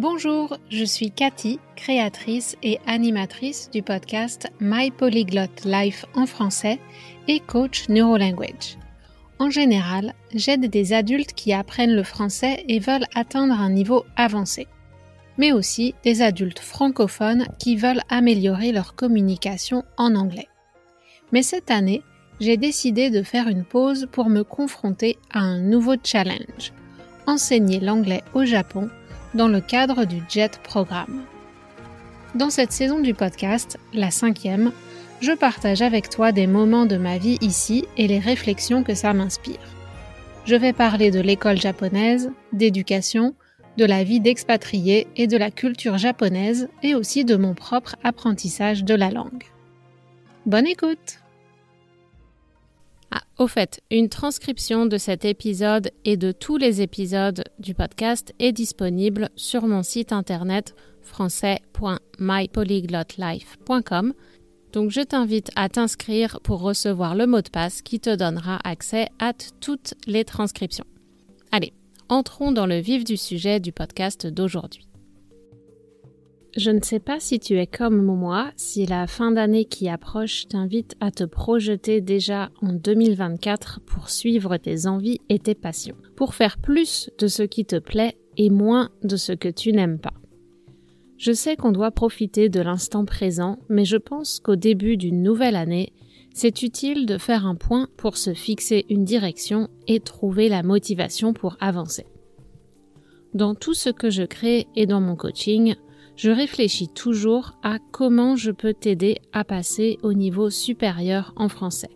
Bonjour, je suis Cathy, créatrice et animatrice du podcast My Polyglot Life en français et coach NeuroLanguage. En général, j'aide des adultes qui apprennent le français et veulent atteindre un niveau avancé, mais aussi des adultes francophones qui veulent améliorer leur communication en anglais. Mais cette année, j'ai décidé de faire une pause pour me confronter à un nouveau challenge, enseigner l'anglais au Japon dans le cadre du JET programme. Dans cette saison du podcast, la 5e, je partage avec toi des moments de ma vie ici et les réflexions que ça m'inspire. Je vais parler de l'école japonaise, d'éducation, de la vie d'expatrié et de la culture japonaise et aussi de mon propre apprentissage de la langue. Bonne écoute! Au fait, une transcription de cet épisode et de tous les épisodes du podcast est disponible sur mon site internet français.mypolyglotlife.com. Donc je t'invite à t'inscrire pour recevoir le mot de passe qui te donnera accès à toutes les transcriptions. Allez, entrons dans le vif du sujet du podcast d'aujourd'hui. Je ne sais pas si tu es comme moi, si la fin d'année qui approche t'invite à te projeter déjà en 2024 pour suivre tes envies et tes passions, pour faire plus de ce qui te plaît et moins de ce que tu n'aimes pas. Je sais qu'on doit profiter de l'instant présent, mais je pense qu'au début d'une nouvelle année, c'est utile de faire un point pour se fixer une direction et trouver la motivation pour avancer. Dans tout ce que je crée et dans mon coaching, je réfléchis toujours à comment je peux t'aider à passer au niveau supérieur en français,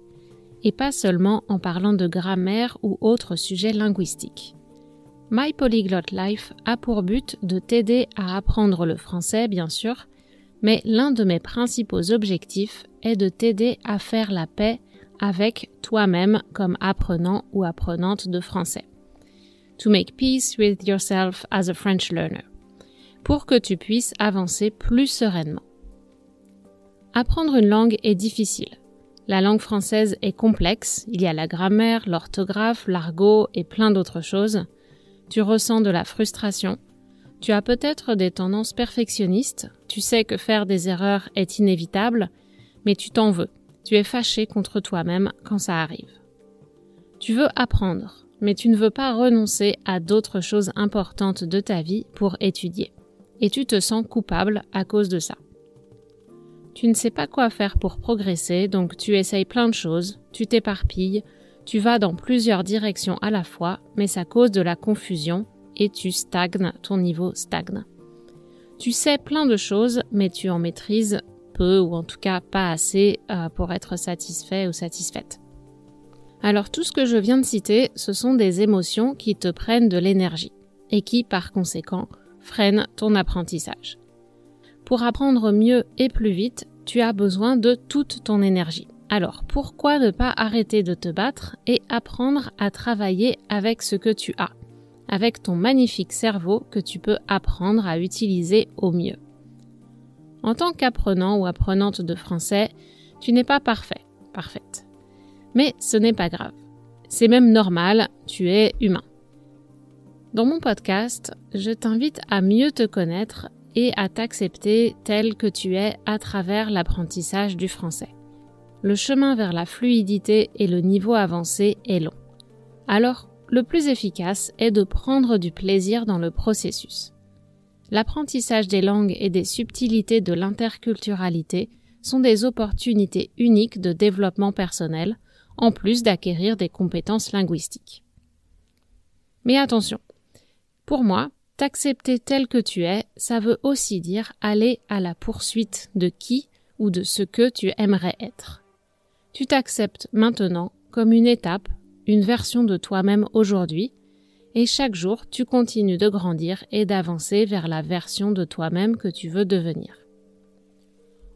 et pas seulement en parlant de grammaire ou autres sujets linguistiques. My Polyglot Life a pour but de t'aider à apprendre le français, bien sûr, mais l'un de mes principaux objectifs est de t'aider à faire la paix avec toi-même comme apprenant ou apprenante de français. To make peace with yourself as a French learner, pour que tu puisses avancer plus sereinement. Apprendre une langue est difficile. La langue française est complexe, il y a la grammaire, l'orthographe, l'argot et plein d'autres choses. Tu ressens de la frustration. Tu as peut-être des tendances perfectionnistes. Tu sais que faire des erreurs est inévitable, mais tu t'en veux. Tu es fâché contre toi-même quand ça arrive. Tu veux apprendre, mais tu ne veux pas renoncer à d'autres choses importantes de ta vie pour étudier. Et tu te sens coupable à cause de ça. Tu ne sais pas quoi faire pour progresser, donc tu essayes plein de choses, tu t'éparpilles, tu vas dans plusieurs directions à la fois, mais ça cause de la confusion et tu stagnes, ton niveau stagne. Tu sais plein de choses, mais tu en maîtrises peu ou en tout cas pas assez pour être satisfait ou satisfaite. Alors tout ce que je viens de citer, ce sont des émotions qui te prennent de l'énergie et qui, par conséquent, freinent ton apprentissage. Pour apprendre mieux et plus vite, tu as besoin de toute ton énergie. Alors, pourquoi ne pas arrêter de te battre et apprendre à travailler avec ce que tu as, avec ton magnifique cerveau que tu peux apprendre à utiliser au mieux. En tant qu'apprenant ou apprenante de français, tu n'es pas parfaite. Mais ce n'est pas grave. C'est même normal, tu es humain. Dans mon podcast, je t'invite à mieux te connaître et à t'accepter tel que tu es à travers l'apprentissage du français. Le chemin vers la fluidité et le niveau avancé est long. Alors, le plus efficace est de prendre du plaisir dans le processus. L'apprentissage des langues et des subtilités de l'interculturalité sont des opportunités uniques de développement personnel, en plus d'acquérir des compétences linguistiques. Mais attention! Pour moi, t'accepter tel que tu es, ça veut aussi dire aller à la poursuite de qui ou de ce que tu aimerais être. Tu t'acceptes maintenant comme une étape, une version de toi-même aujourd'hui, et chaque jour, tu continues de grandir et d'avancer vers la version de toi-même que tu veux devenir.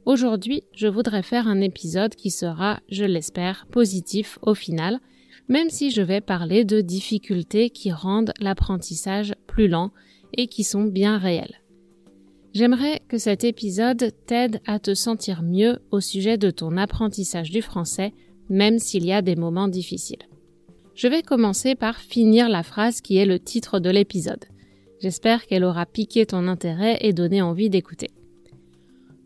Aujourd'hui, je voudrais faire un épisode qui sera, je l'espère, positif au final, même si je vais parler de difficultés qui rendent l'apprentissage plus lent et qui sont bien réelles. J'aimerais que cet épisode t'aide à te sentir mieux au sujet de ton apprentissage du français, même s'il y a des moments difficiles. Je vais commencer par finir la phrase qui est le titre de l'épisode. J'espère qu'elle aura piqué ton intérêt et donné envie d'écouter.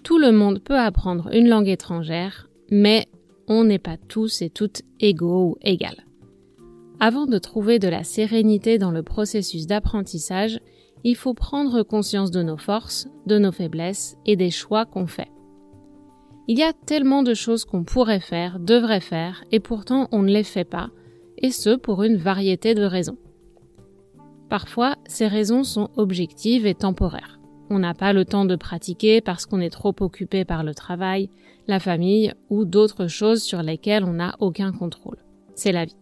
Tout le monde peut apprendre une langue étrangère, mais on n'est pas tous et toutes égaux ou égales. Avant de trouver de la sérénité dans le processus d'apprentissage, il faut prendre conscience de nos forces, de nos faiblesses et des choix qu'on fait. Il y a tellement de choses qu'on pourrait faire, devrait faire, et pourtant on ne les fait pas, et ce pour une variété de raisons. Parfois, ces raisons sont objectives et temporaires. On n'a pas le temps de pratiquer parce qu'on est trop occupé par le travail, la famille ou d'autres choses sur lesquelles on n'a aucun contrôle. C'est la vie.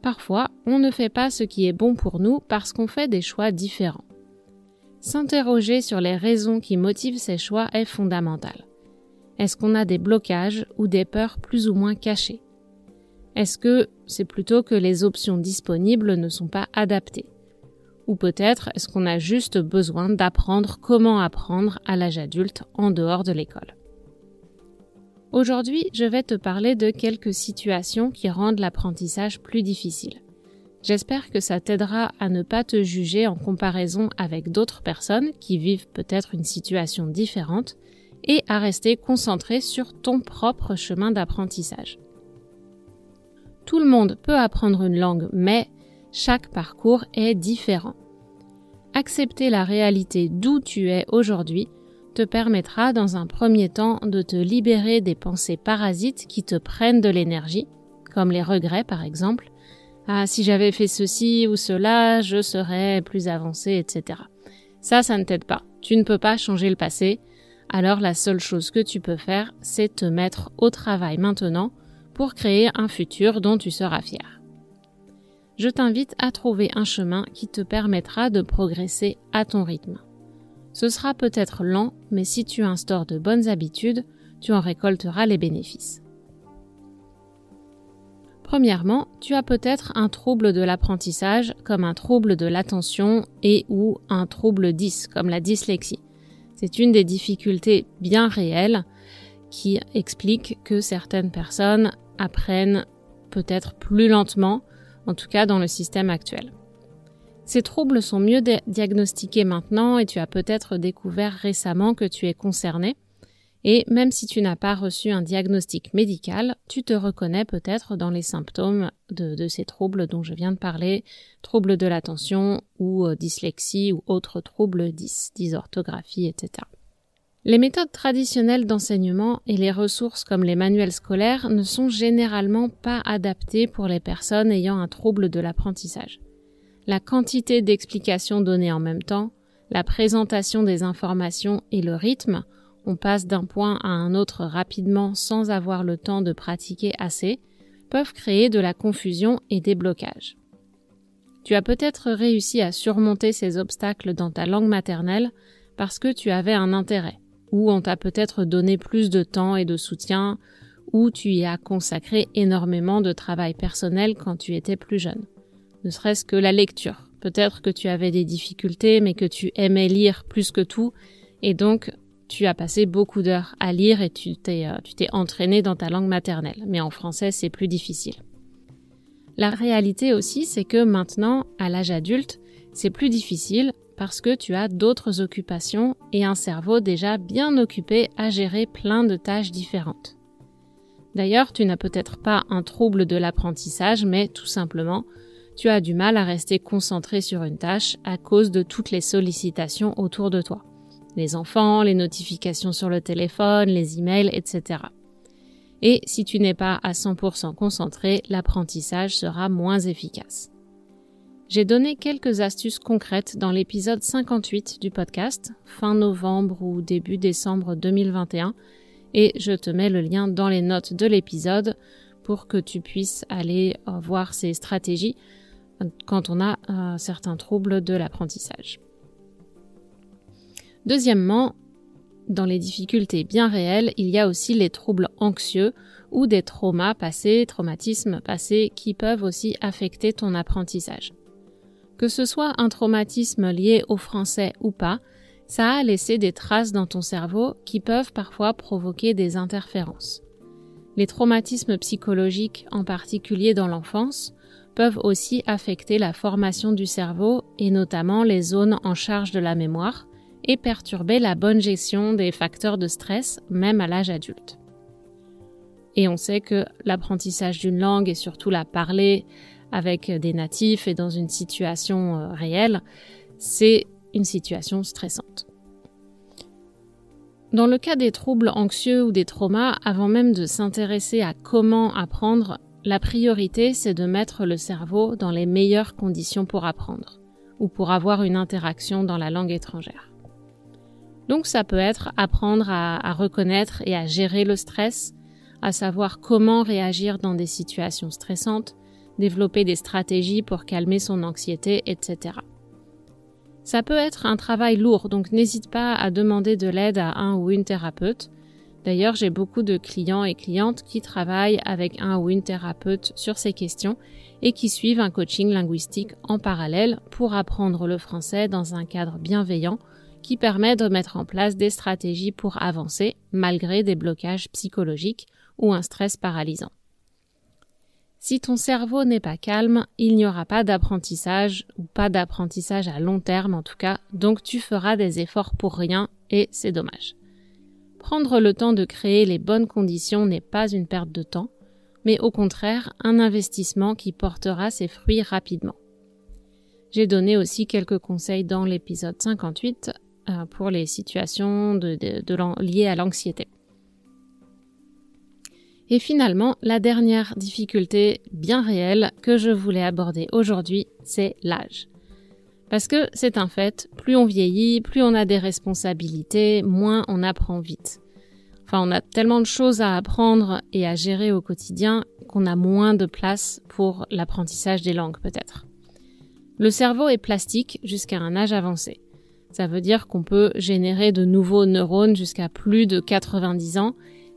Parfois, on ne fait pas ce qui est bon pour nous parce qu'on fait des choix différents. S'interroger sur les raisons qui motivent ces choix est fondamental. Est-ce qu'on a des blocages ou des peurs plus ou moins cachées? Est-ce que c'est plutôt que les options disponibles ne sont pas adaptées? Ou peut-être est-ce qu'on a juste besoin d'apprendre comment apprendre à l'âge adulte en dehors de l'école? Aujourd'hui, je vais te parler de quelques situations qui rendent l'apprentissage plus difficile. J'espère que ça t'aidera à ne pas te juger en comparaison avec d'autres personnes qui vivent peut-être une situation différente et à rester concentré sur ton propre chemin d'apprentissage. Tout le monde peut apprendre une langue, mais chaque parcours est différent. Accepter la réalité d'où tu es aujourd'hui te permettra dans un premier temps de te libérer des pensées parasites qui te prennent de l'énergie, comme les regrets par exemple. « Ah, si j'avais fait ceci ou cela, je serais plus avancé, etc. » Ça ne t'aide pas. Tu ne peux pas changer le passé. Alors la seule chose que tu peux faire, c'est te mettre au travail maintenant pour créer un futur dont tu seras fier. Je t'invite à trouver un chemin qui te permettra de progresser à ton rythme. Ce sera peut-être lent, mais si tu instaures de bonnes habitudes, tu en récolteras les bénéfices. Premièrement, tu as peut-être un trouble de l'apprentissage comme un trouble de l'attention et ou un trouble 10 comme la dyslexie. C'est une des difficultés bien réelles qui explique que certaines personnes apprennent peut-être plus lentement, en tout cas dans le système actuel. Ces troubles sont mieux diagnostiqués maintenant et tu as peut-être découvert récemment que tu es concerné. Et même si tu n'as pas reçu un diagnostic médical, tu te reconnais peut-être dans les symptômes de ces troubles dont je viens de parler, troubles de l'attention ou dyslexie ou autres troubles dysorthographie, etc. Les méthodes traditionnelles d'enseignement et les ressources comme les manuels scolaires ne sont généralement pas adaptées pour les personnes ayant un trouble de l'apprentissage. La quantité d'explications données en même temps, la présentation des informations et le rythme, on passe d'un point à un autre rapidement sans avoir le temps de pratiquer assez, peuvent créer de la confusion et des blocages. Tu as peut-être réussi à surmonter ces obstacles dans ta langue maternelle parce que tu avais un intérêt, ou on t'a peut-être donné plus de temps et de soutien, ou tu y as consacré énormément de travail personnel quand tu étais plus jeune. Ne serait-ce que la lecture. Peut-être que tu avais des difficultés, mais que tu aimais lire plus que tout, et donc tu as passé beaucoup d'heures à lire et tu t'es entraîné dans ta langue maternelle. Mais en français, c'est plus difficile. La réalité aussi, c'est que maintenant, à l'âge adulte, c'est plus difficile parce que tu as d'autres occupations et un cerveau déjà bien occupé à gérer plein de tâches différentes. D'ailleurs, tu n'as peut-être pas un trouble de l'apprentissage, mais tout simplement, tu as du mal à rester concentré sur une tâche à cause de toutes les sollicitations autour de toi. Les enfants, les notifications sur le téléphone, les emails, etc. Et si tu n'es pas à 100% concentré, l'apprentissage sera moins efficace. J'ai donné quelques astuces concrètes dans l'épisode 58 du podcast, fin novembre ou début décembre 2021, et je te mets le lien dans les notes de l'épisode pour que tu puisses aller voir ces stratégies quand on a certains troubles de l'apprentissage. Deuxièmement, dans les difficultés bien réelles, il y a aussi les troubles anxieux ou des traumatismes passés qui peuvent aussi affecter ton apprentissage. Que ce soit un traumatisme lié au français ou pas, ça a laissé des traces dans ton cerveau qui peuvent parfois provoquer des interférences. Les traumatismes psychologiques, en particulier dans l'enfance, peuvent aussi affecter la formation du cerveau et notamment les zones en charge de la mémoire et perturber la bonne gestion des facteurs de stress même à l'âge adulte. Et on sait que l'apprentissage d'une langue et surtout la parler avec des natifs et dans une situation réelle, c'est une situation stressante. Dans le cas des troubles anxieux ou des traumas, avant même de s'intéresser à comment apprendre, la priorité, c'est de mettre le cerveau dans les meilleures conditions pour apprendre ou pour avoir une interaction dans la langue étrangère. Donc ça peut être apprendre à reconnaître et à gérer le stress, à savoir comment réagir dans des situations stressantes, développer des stratégies pour calmer son anxiété, etc. Ça peut être un travail lourd, donc n'hésite pas à demander de l'aide à un ou une thérapeute. D'ailleurs, j'ai beaucoup de clients et clientes qui travaillent avec un ou une thérapeute sur ces questions et qui suivent un coaching linguistique en parallèle pour apprendre le français dans un cadre bienveillant qui permet de mettre en place des stratégies pour avancer malgré des blocages psychologiques ou un stress paralysant. Si ton cerveau n'est pas calme, il n'y aura pas d'apprentissage ou pas d'apprentissage à long terme en tout cas, donc tu feras des efforts pour rien et c'est dommage. Prendre le temps de créer les bonnes conditions n'est pas une perte de temps, mais au contraire un investissement qui portera ses fruits rapidement. J'ai donné aussi quelques conseils dans l'épisode 58 pour les situations liées à l'anxiété. Et finalement, la dernière difficulté bien réelle que je voulais aborder aujourd'hui, c'est l'âge. Parce que c'est un fait, plus on vieillit, plus on a des responsabilités, moins on apprend vite. Enfin, on a tellement de choses à apprendre et à gérer au quotidien qu'on a moins de place pour l'apprentissage des langues peut-être. Le cerveau est plastique jusqu'à un âge avancé. Ça veut dire qu'on peut générer de nouveaux neurones jusqu'à plus de 90 ans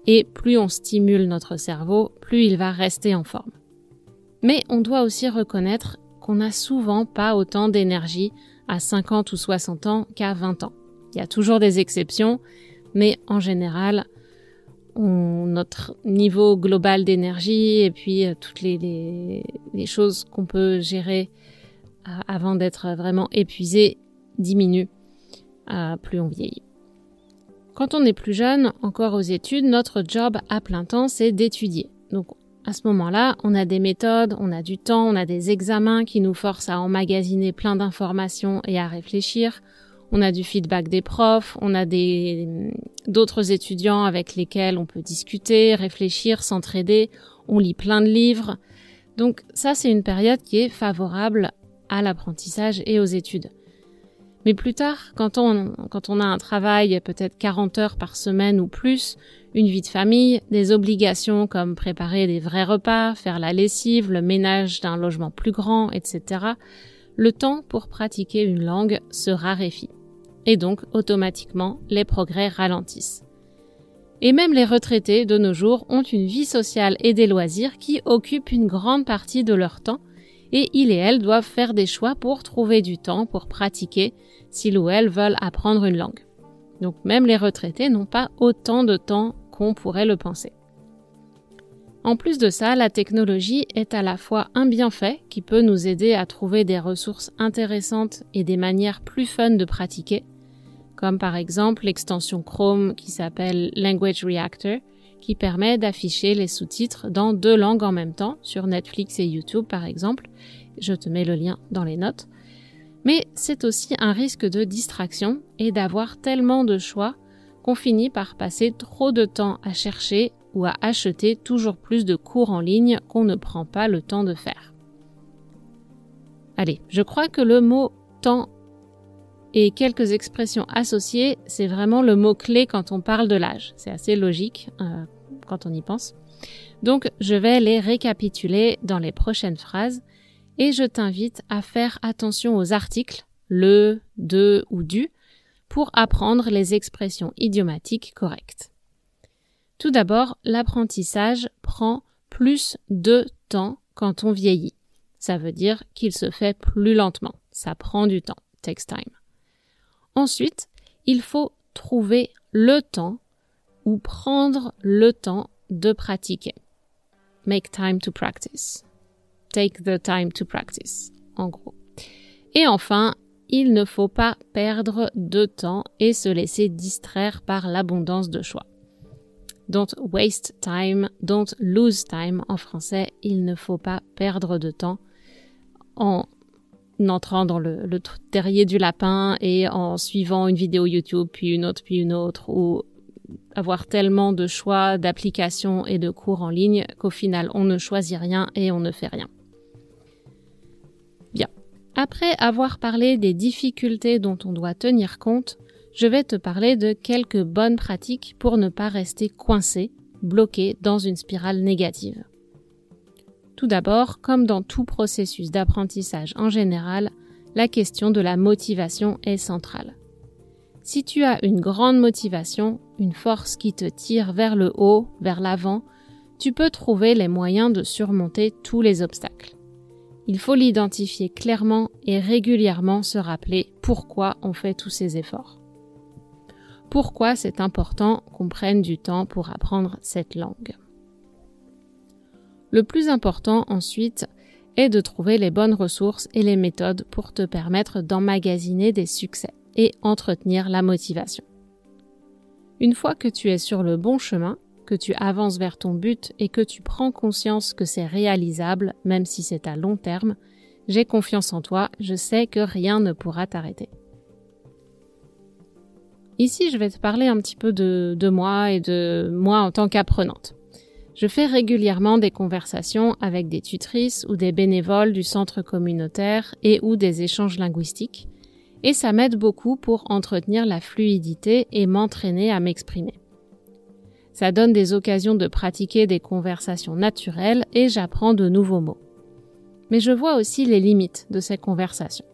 et plus on stimule notre cerveau, plus il va rester en forme. Mais on doit aussi reconnaître qu'on n'a souvent pas autant d'énergie à 50 ou 60 ans qu'à 20 ans. Il y a toujours des exceptions, mais en général, notre niveau global d'énergie et puis toutes les choses qu'on peut gérer avant d'être vraiment épuisé diminuent plus on vieillit. Quand on est plus jeune, encore aux études, notre job à plein temps, c'est d'étudier. Donc, à ce moment-là, on a des méthodes, on a du temps, on a des examens qui nous forcent à emmagasiner plein d'informations et à réfléchir. On a du feedback des profs, on a d'autres étudiants avec lesquels on peut discuter, réfléchir, s'entraider. On lit plein de livres. Donc, ça, c'est une période qui est favorable à l'apprentissage et aux études. Mais plus tard, quand on a un travail peut-être 40 heures par semaine ou plus, une vie de famille, des obligations comme préparer des vrais repas, faire la lessive, le ménage d'un logement plus grand, etc., le temps pour pratiquer une langue se raréfie. Et donc, automatiquement, les progrès ralentissent. Et même les retraités de nos jours ont une vie sociale et des loisirs qui occupent une grande partie de leur temps et ils et elles doivent faire des choix pour trouver du temps pour pratiquer s'ils ou elles veulent apprendre une langue. Donc même les retraités n'ont pas autant de temps qu'on pourrait le penser. En plus de ça, la technologie est à la fois un bienfait qui peut nous aider à trouver des ressources intéressantes et des manières plus fun de pratiquer, comme par exemple l'extension Chrome qui s'appelle Language Reactor, qui permet d'afficher les sous-titres dans 2 langues en même temps, sur Netflix et YouTube par exemple. Je te mets le lien dans les notes. Mais c'est aussi un risque de distraction et d'avoir tellement de choix qu'on finit par passer trop de temps à chercher ou à acheter toujours plus de cours en ligne qu'on ne prend pas le temps de faire. Allez, je crois que le mot « temps » et quelques expressions associées, c'est vraiment le mot-clé quand on parle de l'âge. C'est assez logique quand on y pense. Donc, je vais les récapituler dans les prochaines phrases et je t'invite à faire attention aux articles, le, de ou du, pour apprendre les expressions idiomatiques correctes. Tout d'abord, l'apprentissage prend plus de temps quand on vieillit. Ça veut dire qu'il se fait plus lentement. Ça prend du temps. Takes time. Ensuite, il faut trouver le temps ou prendre le temps de pratiquer. Make time to practice. take the time to practice, en gros. Et enfin, il ne faut pas perdre de temps et se laisser distraire par l'abondance de choix. Don't waste time, don't lose time en français, il ne faut pas perdre de temps en entrant dans le terrier du lapin et en suivant une vidéo YouTube, puis une autre, ou avoir tellement de choix, d'applications et de cours en ligne qu'au final, on ne choisit rien et on ne fait rien. Bien. Après avoir parlé des difficultés dont on doit tenir compte, je vais te parler de quelques bonnes pratiques pour ne pas rester coincé, bloqué dans une spirale négative. Tout d'abord, comme dans tout processus d'apprentissage en général, la question de la motivation est centrale. Si tu as une grande motivation, une force qui te tire vers le haut, vers l'avant, tu peux trouver les moyens de surmonter tous les obstacles. Il faut l'identifier clairement et régulièrement se rappeler pourquoi on fait tous ces efforts. Pourquoi c'est important qu'on prenne du temps pour apprendre cette langue. Le plus important ensuite est de trouver les bonnes ressources et les méthodes pour te permettre d'emmagasiner des succès et entretenir la motivation. Une fois que tu es sur le bon chemin, que tu avances vers ton but et que tu prends conscience que c'est réalisable, même si c'est à long terme, j'ai confiance en toi, je sais que rien ne pourra t'arrêter. Ici, je vais te parler un petit peu de moi et de moi en tant qu'apprenante. Je fais régulièrement des conversations avec des tutrices ou des bénévoles du centre communautaire et ou des échanges linguistiques, et ça m'aide beaucoup pour entretenir la fluidité et m'entraîner à m'exprimer. Ça donne des occasions de pratiquer des conversations naturelles et j'apprends de nouveaux mots. Mais je vois aussi les limites de ces conversations.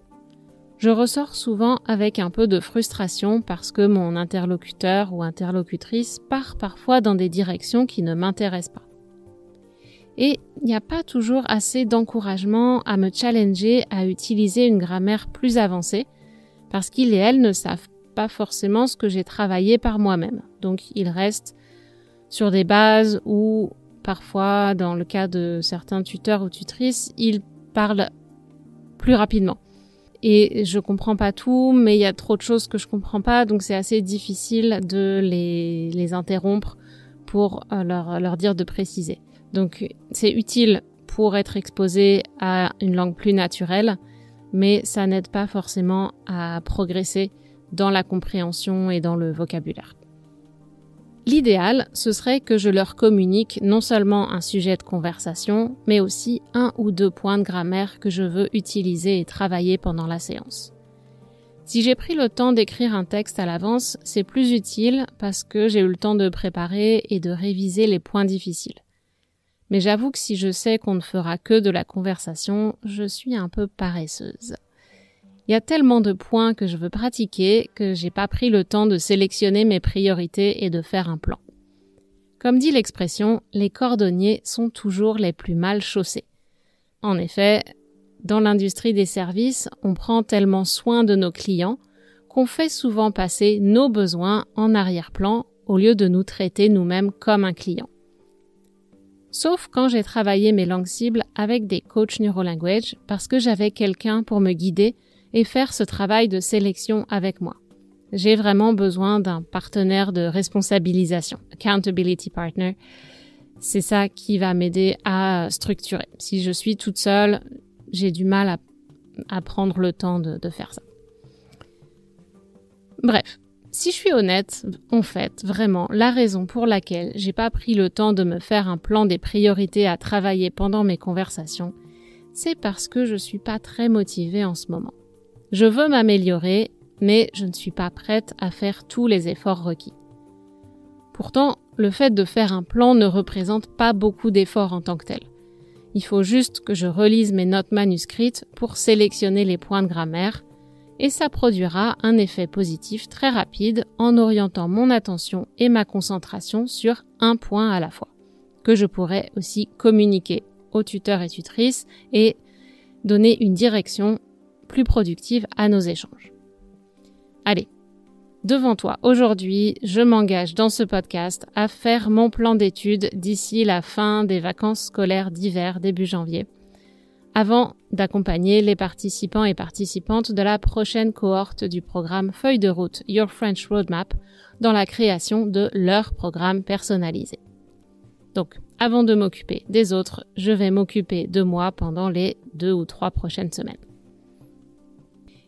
Je ressors souvent avec un peu de frustration parce que mon interlocuteur ou interlocutrice part parfois dans des directions qui ne m'intéressent pas. Et il n'y a pas toujours assez d'encouragement à me challenger à utiliser une grammaire plus avancée parce qu'ils et elles ne savent pas forcément ce que j'ai travaillé par moi-même. Donc ils restent sur des bases où parfois, dans le cas de certains tuteurs ou tutrices, ils parlent plus rapidement. Et je comprends pas tout, mais il y a trop de choses que je comprends pas, donc c'est assez difficile de les interrompre pour leur dire de préciser. Donc c'est utile pour être exposé à une langue plus naturelle, mais ça n'aide pas forcément à progresser dans la compréhension et dans le vocabulaire. L'idéal, ce serait que je leur communique non seulement un sujet de conversation, mais aussi 1 ou 2 points de grammaire que je veux utiliser et travailler pendant la séance. Si j'ai pris le temps d'écrire un texte à l'avance, c'est plus utile parce que j'ai eu le temps de préparer et de réviser les points difficiles. Mais j'avoue que si je sais qu'on ne fera que de la conversation, je suis un peu paresseuse. Il y a tellement de points que je veux pratiquer que j'ai pas pris le temps de sélectionner mes priorités et de faire un plan. Comme dit l'expression, les cordonniers sont toujours les plus mal chaussés. En effet, dans l'industrie des services, on prend tellement soin de nos clients qu'on fait souvent passer nos besoins en arrière-plan au lieu de nous traiter nous-mêmes comme un client. Sauf quand j'ai travaillé mes langues cibles avec des coachs NeuroLanguage parce que j'avais quelqu'un pour me guider et faire ce travail de sélection avec moi. J'ai vraiment besoin d'un partenaire de responsabilisation, accountability partner. C'est ça qui va m'aider à structurer. Si je suis toute seule, j'ai du mal à prendre le temps de faire ça. Bref, si je suis honnête, en fait, vraiment, la raison pour laquelle j'ai pas pris le temps de me faire un plan des priorités à travailler pendant mes conversations, c'est parce que je suis pas très motivée en ce moment. Je veux m'améliorer, mais je ne suis pas prête à faire tous les efforts requis. Pourtant, le fait de faire un plan ne représente pas beaucoup d'efforts en tant que tel. Il faut juste que je relise mes notes manuscrites pour sélectionner les points de grammaire, et ça produira un effet positif très rapide en orientant mon attention et ma concentration sur un point à la fois, que je pourrais aussi communiquer aux tuteurs et tutrices et donner une direction plus productive à nos échanges. Allez, devant toi, aujourd'hui, je m'engage dans ce podcast à faire mon plan d'études d'ici la fin des vacances scolaires d'hiver début janvier, avant d'accompagner les participants et participantes de la prochaine cohorte du programme Feuille de route Your French Roadmap dans la création de leur programme personnalisé. Donc, avant de m'occuper des autres, je vais m'occuper de moi pendant les 2 ou 3 prochaines semaines.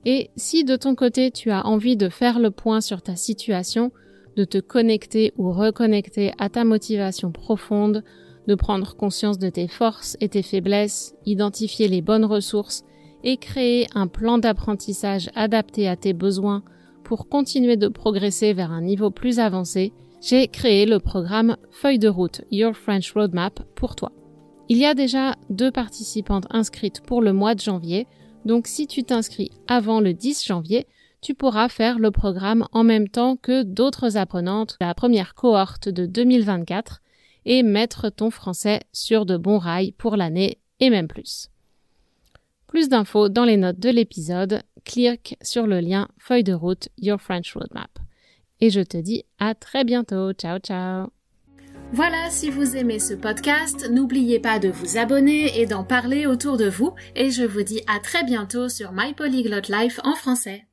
Et si de ton côté, tu as envie de faire le point sur ta situation, de te connecter ou reconnecter à ta motivation profonde, de prendre conscience de tes forces et tes faiblesses, identifier les bonnes ressources et créer un plan d'apprentissage adapté à tes besoins pour continuer de progresser vers un niveau plus avancé, j'ai créé le programme Feuille de route Your French Roadmap pour toi. Il y a déjà 2 participantes inscrites pour le mois de janvier, donc si tu t'inscris avant le 10 janvier, tu pourras faire le programme en même temps que d'autres apprenantes de la première cohorte de 2024 et mettre ton français sur de bons rails pour l'année et même plus. Plus d'infos dans les notes de l'épisode, clique sur le lien Feuille de route Your French Roadmap. Et je te dis à très bientôt. Ciao, ciao! Voilà, si vous aimez ce podcast, n'oubliez pas de vous abonner et d'en parler autour de vous. Et je vous dis à très bientôt sur My Polyglot Life en français.